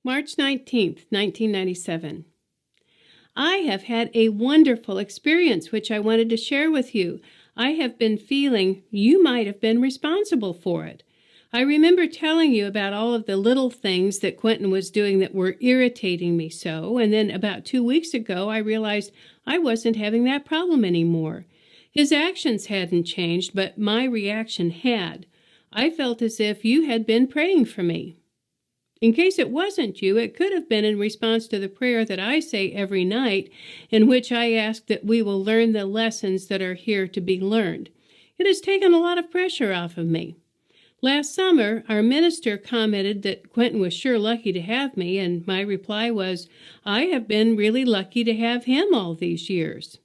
March 19th, 1997. I have had a wonderful experience which I wanted to share with you. I have been feeling you might have been responsible for it. I remember telling you about all of the little things that Quentin was doing that were irritating me so, and then about 2 weeks ago I realized I wasn't having that problem anymore. His actions hadn't changed, but my reaction had. I felt as if you had been praying for me. In case it wasn't you, it could have been in response to the prayer that I say every night, in which I ask that we will learn the lessons that are here to be learned. It has taken a lot of pressure off of me. Last summer, our minister commented that Quentin was sure lucky to have me, and my reply was, I have been really lucky to have him all these years.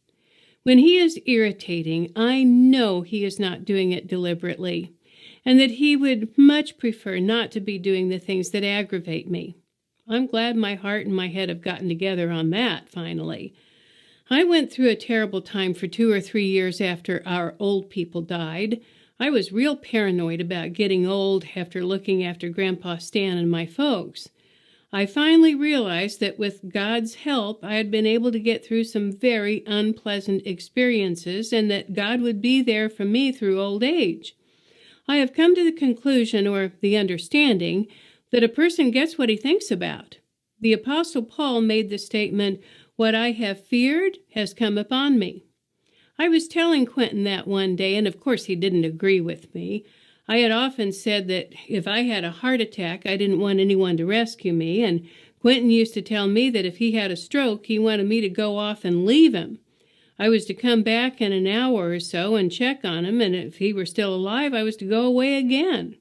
When he is irritating, I know he is not doing it deliberately, and that he would much prefer not to be doing the things that aggravate me. I'm glad my heart and my head have gotten together on that, finally. I went through a terrible time for 2 or 3 years after our old people died. I was real paranoid about getting old after looking after Grandpa Stan and my folks. I finally realized that with God's help, I had been able to get through some very unpleasant experiences and that God would be there for me through old age. I have come to the conclusion, or the understanding, that a person gets what he thinks about. The Apostle Paul made the statement, "What I have feared has come upon me." I was telling Quentin that one day, and of course he didn't agree with me. I had often said that if I had a heart attack, I didn't want anyone to rescue me, and Quentin used to tell me that if he had a stroke, he wanted me to go off and leave him. I was to come back in an hour or so and check on him, and if he were still alive, I was to go away again.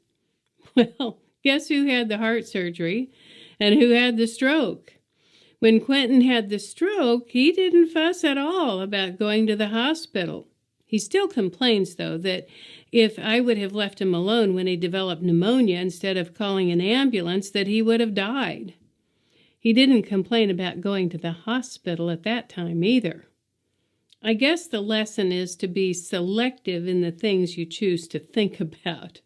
Well, guess who had the heart surgery and who had the stroke? When Quentin had the stroke, he didn't fuss at all about going to the hospital. He still complains, though, that if I would have left him alone when he developed pneumonia instead of calling an ambulance, that he would have died. He didn't complain about going to the hospital at that time either. I guess the lesson is to be selective in the things you choose to think about.